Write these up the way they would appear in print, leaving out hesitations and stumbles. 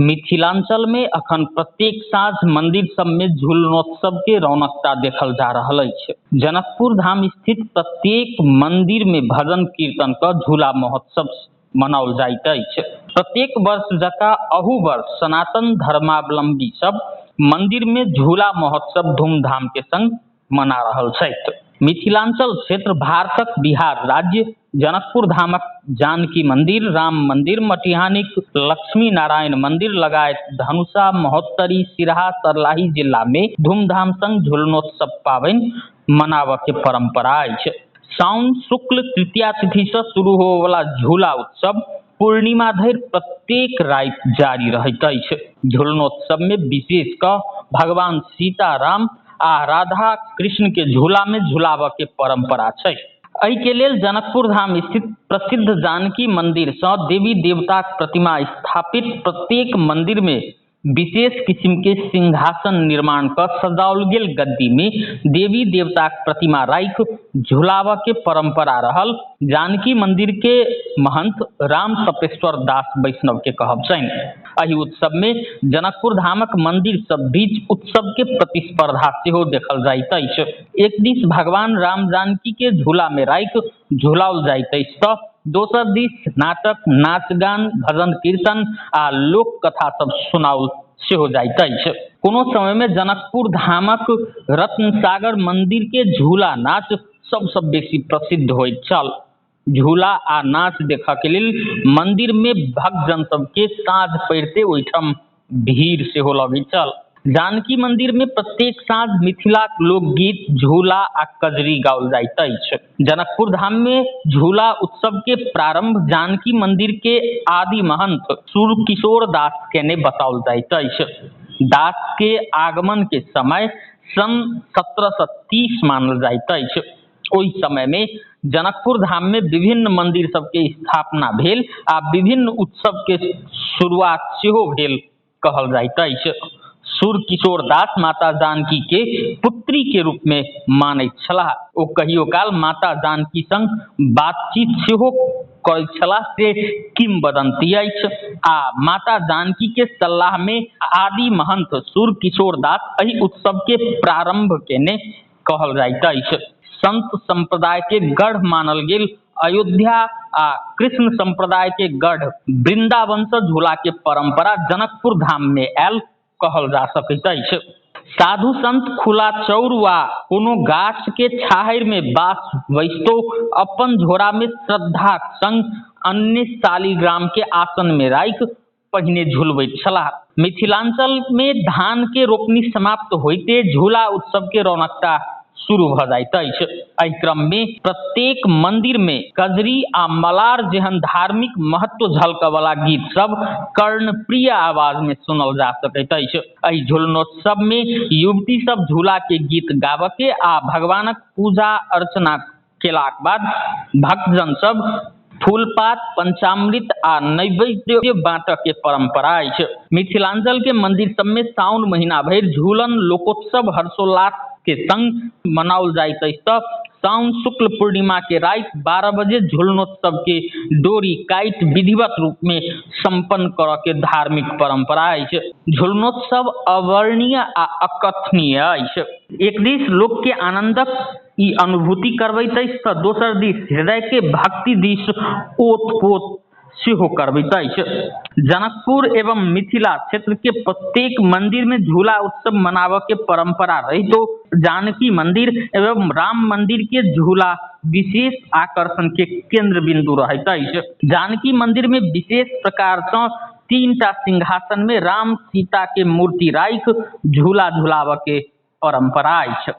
मिथिलांचल में अखन प्रत्येक साँझ मंदिर सब में झूलनोत्सव के रौनकता देखल जा रहल अछि। जनकपुर धाम स्थित प्रत्येक मंदिर में भजन कीर्तन क झूला महोत्सव मनाओल जाइत अछि। प्रत्येक वर्ष जकाँ अहू वर्ष सनातन धर्मावलंबी सब मंदिर में झूला महोत्सव धूमधाम के संग मना रहल छथि। मिथिलांचल क्षेत्र भारतक बिहार राज्य जनकपुर धामक जानकी मंदिर, राम मंदिर, मटिहानीक लक्ष्मी नारायण मंदिर लगायत धनुषा, महोत्तरी, सिरहा, सर्लाही जिला में धूमधाम संग झूलनोत्सव पावनि मनाबय के परंपरा अछि। साउन शुक्ल तृतीया तिथि से शुरू होबय वाला झूला उत्सव पूर्णिमा धरि प्रत्येक राति जारी रहैत अछि। झूलनोत्सव में विशेष कऽ भगवान सीता राम आ राधा कृष्ण के झूला में झुलाबय के परंपरा छै। एहि के लेल जनकपुर धाम स्थित प्रसिद्ध जानकी मंदिर सँ देवी देवताक प्रतिमा स्थापित प्रत्येक मंदिर में विशेष किस्म के सिंहासन निर्माण क सजाओल गेल गद्दी में देवी देवताक प्रतिमा राखि झुलाबय के परंपरा रहल। जानकी मंदिर के महंत राम तपेश्वर दास वैष्णव के कहब छनि। एहि उत्सव में जनकपुर धामक मंदिर सब बीच उत्सव के प्रतिस्पर्धा सेहो देखल जाइत अछि। एक दिस भगवान राम जानकी के झूला में राखि झुलाओल जाइत अछि तऽ दोसर दिस नाटक, नाच गान, भजन कीर्तन आ लोक कथा सब सुनाओल सेहो जाइत अछि। कोनो समय में जनकपुर धामक रत्नसागर मंदिर के झूला नाच सबसँ बेसी प्रसिद्ध होइत छल। झूला आ नाच देखा के लेल मंदिर में भक्तजन सब के साँझ पड़िते ओहिठाम भीड़ सेहो लगैत छल। जानकी मंदिर में प्रत्येक साँझ मिथिलाक लोकगीत, झूला आ कजरी गाओल जाइत अछि। जनकपुर धाम में झूला उत्सव के प्रारंभ जानकी मंदिर के आदि महंत सूरकिशोर दास केने बताओल जाइत अछि। दास के आगमन के समय सन 1730 मानल जाइत अछि। ओहि समय में जनकपुर धाम में विभिन्न मंदिर सब के स्थापना भेल आ विभिन्न उत्सव के शुरुआत सेहो भेल कहल जाइत अछि। सूरकिशोर दास माता जानकी के पुत्री के रूप में मानैत छलाह। ओ कहियो काल माता जानकी संग बातचीत सेहो करैत छलाह से किंवदंती अछि। आ माता जानकी के सलाह में आदि महंत सूरकिशोर दास एहि उत्सव के प्रारंभ केने कहल जाइत अछि। संत संप्रदाय के गढ़ मानल गेल अयोध्या आ कृष्ण संप्रदाय के गढ़ वृंदावन से झूला के परंपरा जनकपुर धाम में आयल कहल जा सकैत अछि। साधु संत खुला चौर वा कोनो गाछ के छाहरि में बास बैसतो अपन झोरा में श्रद्धाक संग अन्य शालिग्राम के आसन में राखि पहिने झुलबैत छलाह। मिथिलांचल में धान के रोपनी समाप्त होइते झूला उत्सव के रौनकता शुरू भ जाइत अछि। एहि क्रम में प्रत्येक मंदिर में कजरी आ मलार जेहन धार्मिक महत्व झलक वाला गीत सब कर्णप्रिय आवाज में सुनल जा सकैत अछि। एहि झूलनोत्सव में युवती सब झूला के गीत गाबऽ के आ भगवानक पूजा अर्चना केलाक बाद भक्तजन सब फूलपात, पंचामृत आ नैवेद्य बाँटऽ के परंपरा अछि। मिथिलांचल के मंदिर सब में साउन महीना भरि झूलन लोकोत्सव हर्षोल्लास के संग मनाओल जाइत अछि तऽ साउन शुक्ल पूर्णिमा के राति 12 बजे झूलनोत्सव के डोरी काटि विधिवत रूप में संपन्न करऽ के धार्मिक परंपरा अछि। झूलनोत्सव अवर्णनीय आ अकथनीय अछि। एक दिस लोक के आनंदक ई अनुभूति करबैत अछि तऽ दोसर दिस हृदय के भक्ति दिस ओत-पोत सेहो करबैत अछि। जनकपुर एवं मिथिला क्षेत्र के प्रत्येक मंदिर में झूला उत्सव मनाबय के परंपरा रहितो जानकी मंदिर एवं राम मंदिर के झूला विशेष आकर्षण के केंद्र बिंदु रहैत अछि। जानकी मंदिर में विशेष प्रकार सँ 3टा सिंहासन में राम सीता के मूर्ति राखि झूला झुलाबय के परंपरा अछि।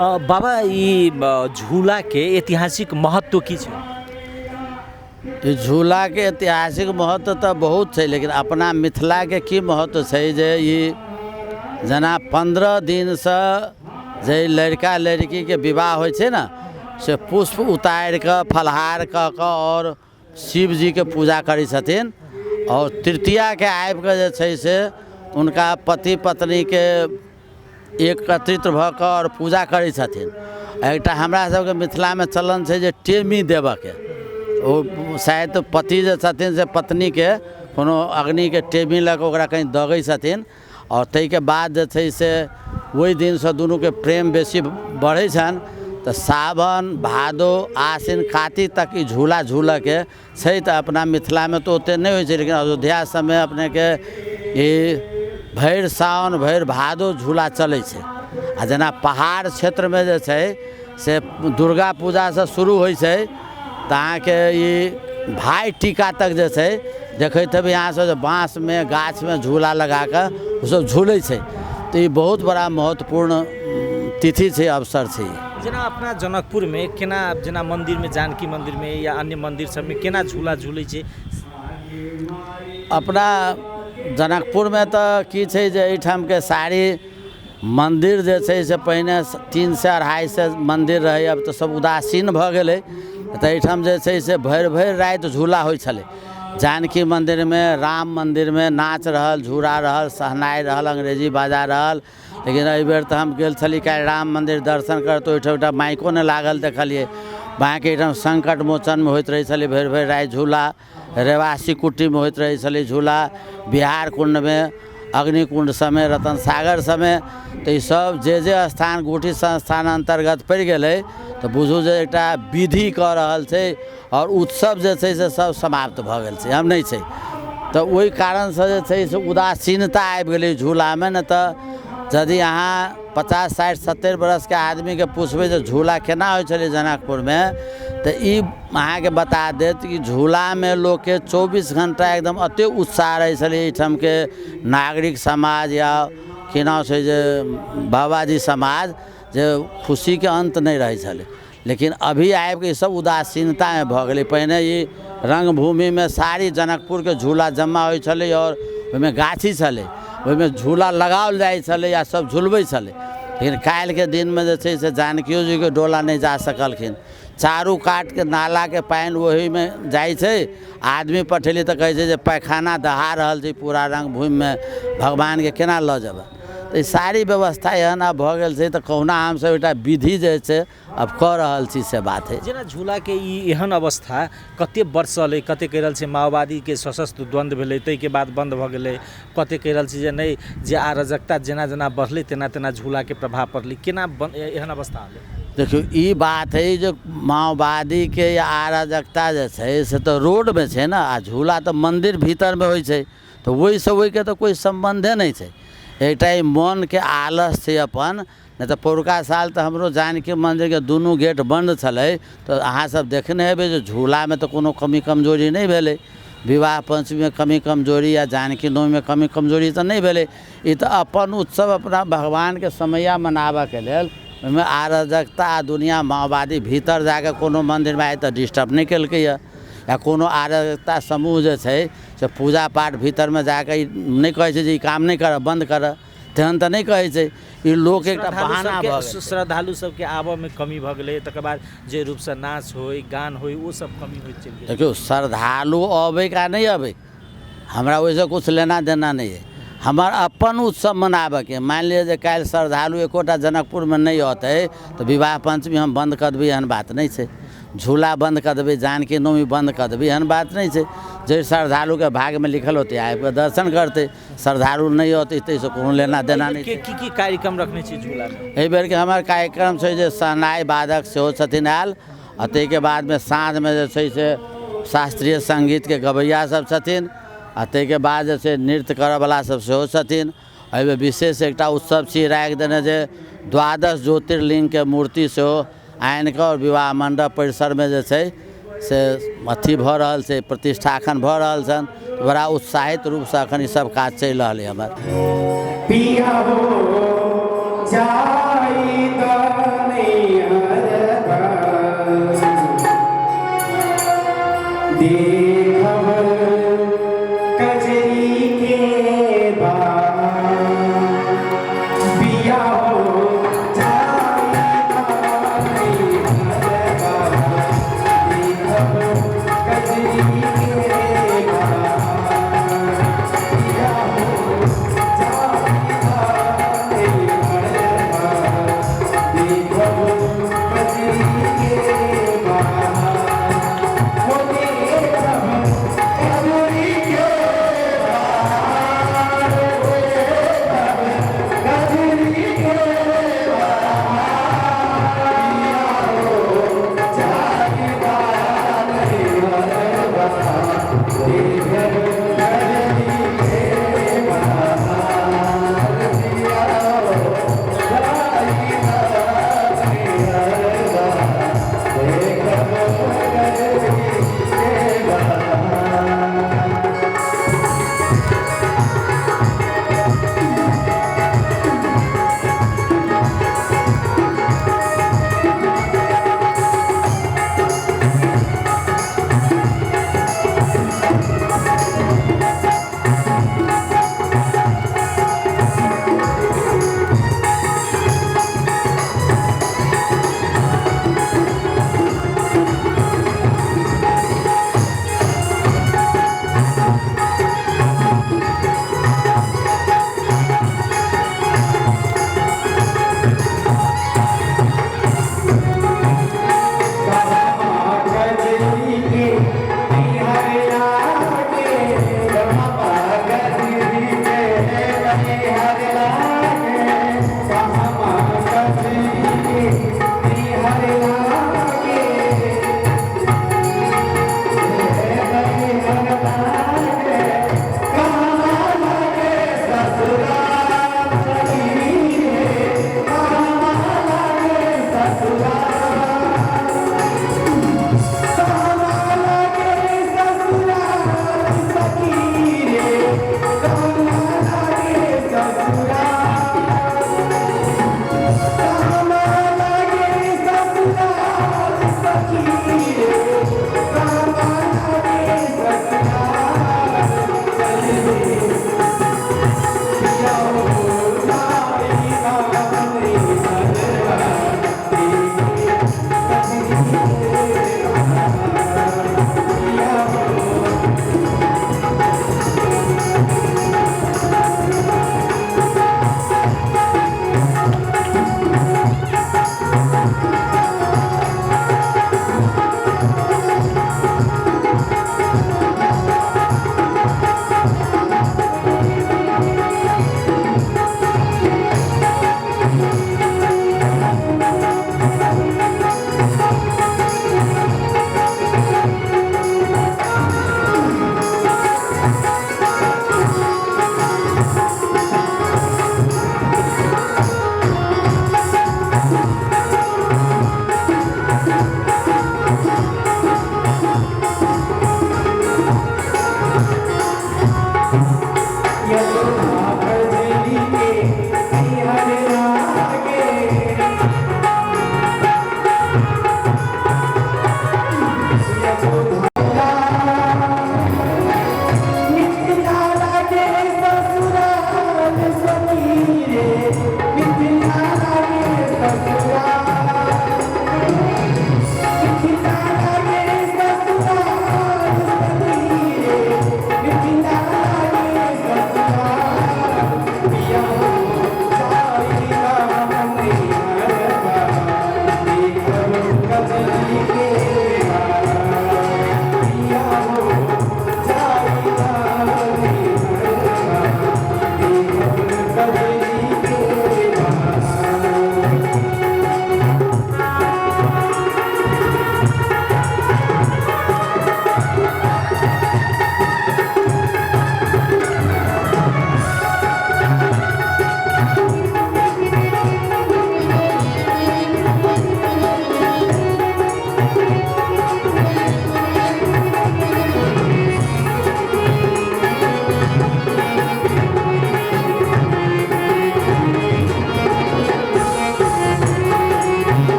बाबा ई झूला के ऐतिहासिक महत्व की छै? ई झूला के ऐतिहासिक महत्व तो बहुत है, लेकिन अपना मिथिला के की महत्व है जे ई जना 15 दिन से जे लड़का लड़की के विवाह होइ छै ना, से पुष्प उतार के फलहार क के और शिव जी के पूजा करै छथिन, और तृतीया के आबि के जे छै से उनका पति पत्नी के एकत्रित भ के और पूजा करै छथिन। एकटा हमरा सबके मिथिला में चलन छै जे टेमी देबऽ के, ओ शायद पति जे छथिन से पत्नी के कोनो अग्नि के टेमी लऽ के ओकरा कहीं दगै छथिन, और तै के बाद जे छै से ओहि दिन से दुनू के प्रेम बेसी बढ़ै छन। तो सावन भादो आश्विन कार्तिक तक ई झूला झूलऽ के छै। तो अपना मिथिला में तो ओते नहीं होइ छै, लेकिन अयोध्या समय अपने के ई भरि सावन भरि भादो झूला चलै छै। आ जेना पहाड़ क्षेत्र में जे छै से दुर्गा पूजा से शुरू होइ छै, तो अहाँके ई भाई टीका तक जे छै देखैत हेबै यहाँ से बाँस में गाछ में झूला लगा के ओ सब झूलै छै। तो ये बहुत बड़ा महत्वपूर्ण तिथि छै, अवसर छै। जेना अपना जनकपुर में केना, जेना मंदिर में जानकी मंदिर में या अन्य मंदिर सब में केना झूला झूलै छै? अपना जनकपुर में तो की छै जे एहिठाम के सारी मंदिर जे छै से पहिने 3 से 2.5 मंदिर रहे, अब तो सब उदासीन भ गेलै। तो एहिठाम जे छै से भरि भरि राति झूला होइ छलै। जानकी मंदिर में, राम मंदिर में नाच रहल, झूला रहल, सहनाई रहल, अंग्रेजी बाजा रहल। लेकिन एहि बेर तो हम गेल छली काल्हि राम मंदिर दर्शन कर, तो ओहिठाम माइको ने लागल देखलिए। बाँकी एहिठाम संकट मोचन में होइत रहे छलै भरि भरि राति झूला, रेवासी कुटी में होइत रहे छलै झूला, बिहार कुंड में, अग्निकुंड समय, रतन सागर समय। तो ई सब जे स्थान गुठी संस्थान अंतर्गत पड़ि गेलै, तो बुझू जे एकटा विधि कऽ रहल छै, और उत्सव जे छै से सब समाप्त भऽ गेल छै, हम नहीं छै। तो ओहि कारण से जे छै से उदासीनता आबि गेलै झूला में। न तो यदि अहाँ 50 60 70 बरस के आदमी के पूछबै जे झूला केना होइ छलै जनकपुर में, तो ई अहाँके बता देत कि झूला में लोग के 24 घंटा एकदम अते उत्साह रहे छलै। एहिठाम के नागरिक समाज या कि नाम छै जे बाबाजी समाज, जे खुशी के अंत नहीं रहे छलै। लेकिन अभी आबि के सब उदासीनता में भ गेलै। पहिने ई रंगभूमि में सारी जनकपुर के झूला जमा होइ छलै, और ओहिमे गाछी छलै, ओहिमे झूला लगाओल जाइ छलै आ सब झुलबै छलै। लेकिन काल्हि के दिन में जे छै से जानकियो जी के डोला नहीं जा सकलखिन। चारू काट के नाला के पानी वही में जाइ छै। आदमी पठेली तो कहै छै जे पैखाना दहा रहल छै पूरा रंगभूमि में, भगवान के केना लऽ जेबै। तो ई सारी व्यवस्था एहन आब भऽ गेल छै, तो कहुना हमसब एकटा विधि जे छै अब कऽ रहल छी से बात है। जेना झूला के ई एहन अवस्था कते वर्ष अलै, कते कहि रहल छै माओवादी के सशस्त्र द्वंद्व भेलै, तै के बाद बंद भऽ गेलै, कते कहि रहल छै जे नहीं जे अराजकता जेना जेना बढ़लै तेना तेना झूला के प्रभाव पड़लै, केना एहन अवस्था अलै? देखियो ई बात है जो माओवादी के या अराजकता जे छै से तो रोड में छै ना, आ झूला तो मंदिर भीतर में होइ छै। तो वही से वही के तो कोई संबंधे नहीं छै। एकटा ई मन के आलस छै अपन। नहीं तो पौरका साल तो हमरो जानकी मंदिर के दुनू गेट बंद छलै, तो अहाँ सब देखने हेबै जे झूला में तो कोनो कमी कमजोरी नहीं भेलै। विवाह पंचमी में कमी कमजोरी या जानकी नवमी में कमी कमजोरी तो नहीं भेलै। ई तो अपन उत्सव अपना भगवान के समैया मनाबऽ के लेल, ओहिमे अराजकता दुनिया माओवादी भीतर जाके कोनो मंदिर में आइ तो डिस्टर्ब नहीं केलकै या कोनो अराजकता समूह जे छै से पूजा पाठ भीतर में जाके नहीं कहै छै जे ई काम नहीं कर, बंद कर, तेहन तो नहीं कहै छै। ई लोक एकटा बहाना भऽ गेल। श्रद्धालु सबके आबऽ में कमी भऽ गेलै, तकर बाद जे रूप से नाच होय गान होय वो सब कमी होइत चलि गेलै। देखियो श्रद्धालु अबै का नहीं अबै, हमरा ओहिसँ कुछ लेना देना नहीं है। हमार अपन उत्सव मनाबऽ के। मान लिअ जे काल्हि श्रद्धालु एकोटा जनकपुर में नहीं अतै, तो विवाह पंचमी हम बंद कर देबै एहन बात नहीं छै। झूला बंद कर देबै, जानकी नवमी बंद कर देबै एहन बात नहीं छै। जे श्रद्धालु के भाग में लिखल होते आबि के दर्शन करते, श्रद्धालु नहीं होते ताहिसँ कोनो लेना देना नहीं छै। की कार्यक्रम रखने छी झूला में? एहि बेर के हमार कार्यक्रम छै जे सहनाई वादक सेहो छथिन आयल, आ ताहिके बाद में साँझ में जे छै से शास्त्रीय संगीत के गवैया सब छथिन, आ ताहिके बाद जे छै नृत्य करऽवला सब सेहो छथिन। एहिमे विशेष एकटा उत्सव छी राखि देने जे 12 ज्योतिर्लिंग के मूर्ति सेहो आनि कऽ और विवाह मंडप परिसर में जे छै से अथी भऽ रहल छै, प्रतिष्ठा एखन भऽ रहल छनि। बड़ा उत्साहित रूप से एखन ई सब काज चलि रहल है हमर।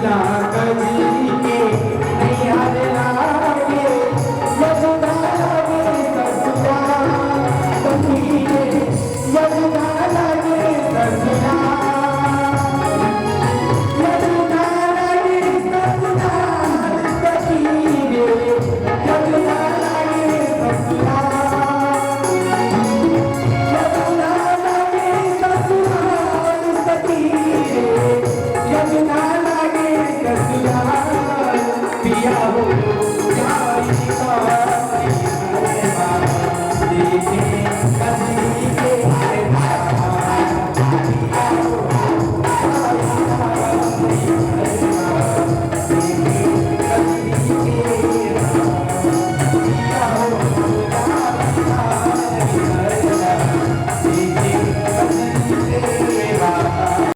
जा